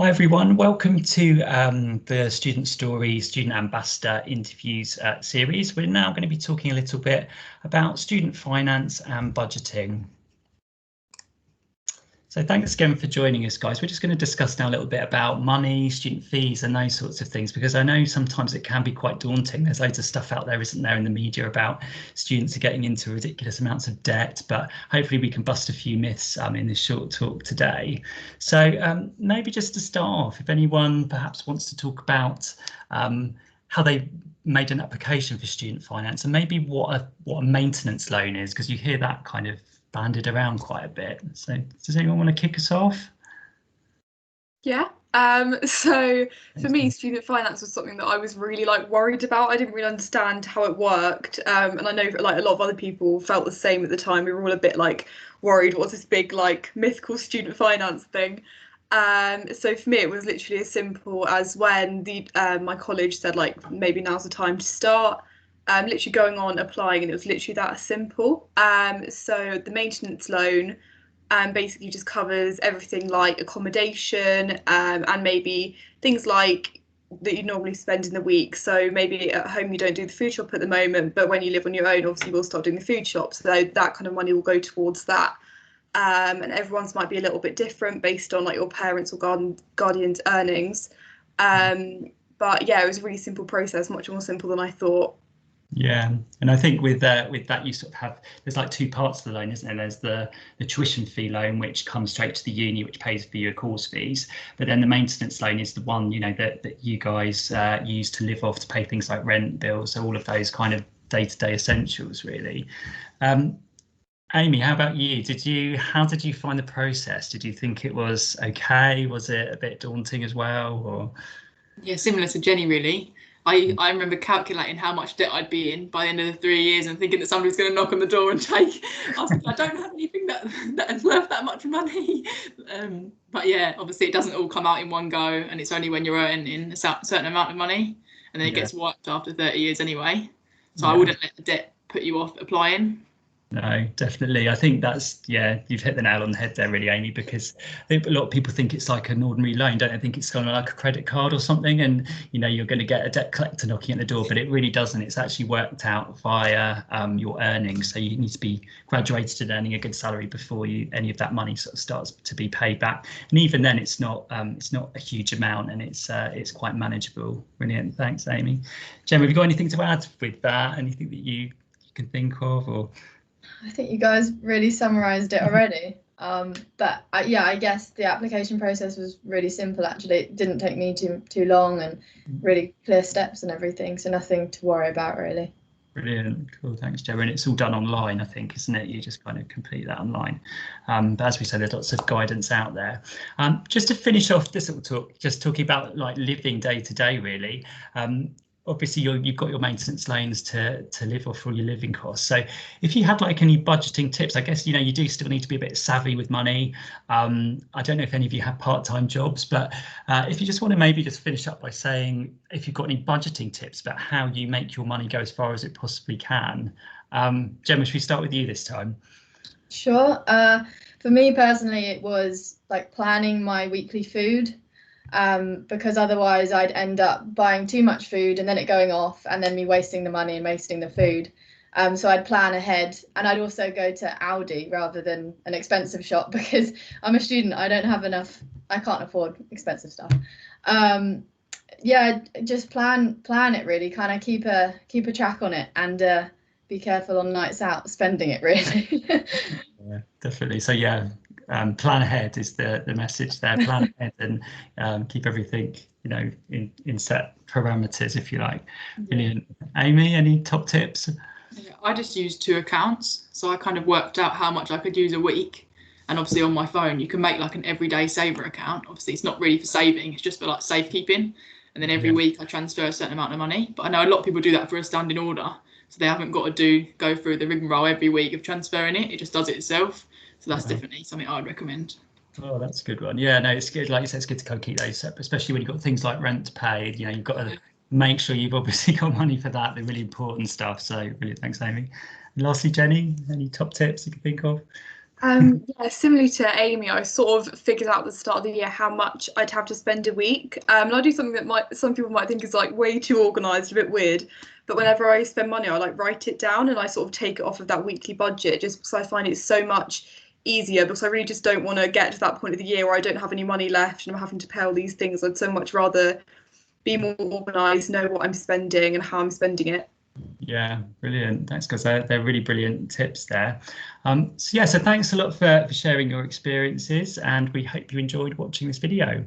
Hi everyone, welcome to the Student Story Student Ambassador Interviews series. We're now going to be talking a little bit about student finance and budgeting. So thanks again for joining us, guys. We're just going to discuss now a little bit about money, student fees and those sorts of things, because I know sometimes it can be quite daunting. There's loads of stuff out there, isn't there, in the media about students are getting into ridiculous amounts of debt, but hopefully we can bust a few myths in this short talk today. So maybe just to start off, if anyone perhaps wants to talk about how they made an application for student finance and maybe what a maintenance loan is, because you hear that kind of banded around quite a bit. So does anyone want to kick us off? Yeah. So for me, student finance was something that I was really worried about. I didn't really understand how it worked. And I know a lot of other people felt the same at the time. We were all a bit worried, what's this big mythical student finance thing? So for me, it was literally as simple as when my college said maybe now's the time to start. Literally going on applying, and it was literally that simple. So the maintenance loan basically just covers everything like accommodation and maybe things like that you normally spend in the week. So maybe at home you don't do the food shop at the moment, but when you live on your own, obviously we'll start doing the food shop. So that kind of money will go towards that. And everyone's might be a little bit different based on your parents or guardians' earnings. But yeah, it was a really simple process, much more simple than I thought. Yeah, and I think with that you sort of have, there's two parts to the loan, isn't there? There's the tuition fee loan, which comes straight to the uni, which pays for your course fees, but then the maintenance loan is the one that you guys use to live off, to pay things like rent, bills, so all of those kind of day-to-day essentials really. Amy, how about you? How did you find the process? Did you think it was okay? Was it a bit daunting as well, or? Yeah, similar to Jenny really. I remember calculating how much debt I'd be in by the end of the 3 years and thinking that somebody's going to knock on the door and take. I was thinking, I don't have anything that is worth that much money. But yeah, obviously it doesn't all come out in one go, and it's only when you're earning a certain amount of money, and then it gets wiped after 30 years anyway. So I wouldn't let the debt put you off applying. No, definitely. I think that's, you've hit the nail on the head there really, Amy, because I think a lot of people think it's like an ordinary loan, don't they? Think it's kind of like a credit card or something, and you're going to get a debt collector knocking at the door, but it really doesn't. It's actually worked out via your earnings. So you need to be graduated and earning a good salary before any of that money sort of starts to be paid back. And even then it's not a huge amount, and it's quite manageable. Brilliant. Thanks, Amy. Gemma, have you got anything to add with that? Anything that you can think of, or? I think you guys really summarised it already. But I guess the application process was really simple. Actually, it didn't take me too long, and really clear steps and everything. So nothing to worry about really. Brilliant, cool, thanks, Gemma. And it's all done online, I think, isn't it? You just kind of complete that online. But as we said, there's lots of guidance out there. Just to finish off this little talk, just talking about living day to day, really. Obviously you've got your maintenance loans to live off all your living costs. So if you had any budgeting tips, I guess you do still need to be a bit savvy with money. I don't know if any of you have part-time jobs, but if you just want to maybe just finish up by saying if you've got any budgeting tips about how you make your money go as far as it possibly can. Gemma, should we start with you this time? Sure. For me personally, it was planning my weekly food. Because otherwise I'd end up buying too much food and then it going off, and then me wasting the money and wasting the food. So I'd plan ahead, and I'd also go to Aldi rather than an expensive shop, because I'm a student. I don't have enough. I can't afford expensive stuff. Just plan it really, kind of keep a track on it, and be careful on nights out spending it really. Yeah, definitely. So plan ahead is the message there. Plan ahead and keep everything in set parameters, if you like. Brilliant. Amy, any top tips? I just used 2 accounts, so I kind of worked out how much I could use a week, and obviously on my phone you can make an everyday saver account. Obviously it's not really for saving, it's just for safekeeping, and then every week I transfer a certain amount of money. But I know a lot of people do that for a standing order, so they haven't got to go through the rigmarole every week of transferring it. It just does it itself. So that's definitely something I'd recommend. Oh, that's a good one. Yeah, no, it's good. Like you said, it's good to kind of keep those separate, especially when you've got things like rent to pay. You've got to make sure you've obviously got money for that, the really important stuff. So brilliant. Thanks, Amy. And lastly, Jenny, any top tips you can think of? Yeah, similarly to Amy, I sort of figured out at the start of the year how much I'd have to spend a week. And I do something that some people might think is like way too organised, a bit weird. But whenever I spend money, I like write it down and I sort of take it off of that weekly budget just because I find it's so much easier, because I really just don't want to get to that point of the year where I don't have any money left and I'm having to pay all these things. I'd so much rather be more organised, know what I'm spending and how I'm spending it. Yeah, brilliant. Thanks, guys. They're really brilliant tips there. So thanks a lot for sharing your experiences, and we hope you enjoyed watching this video.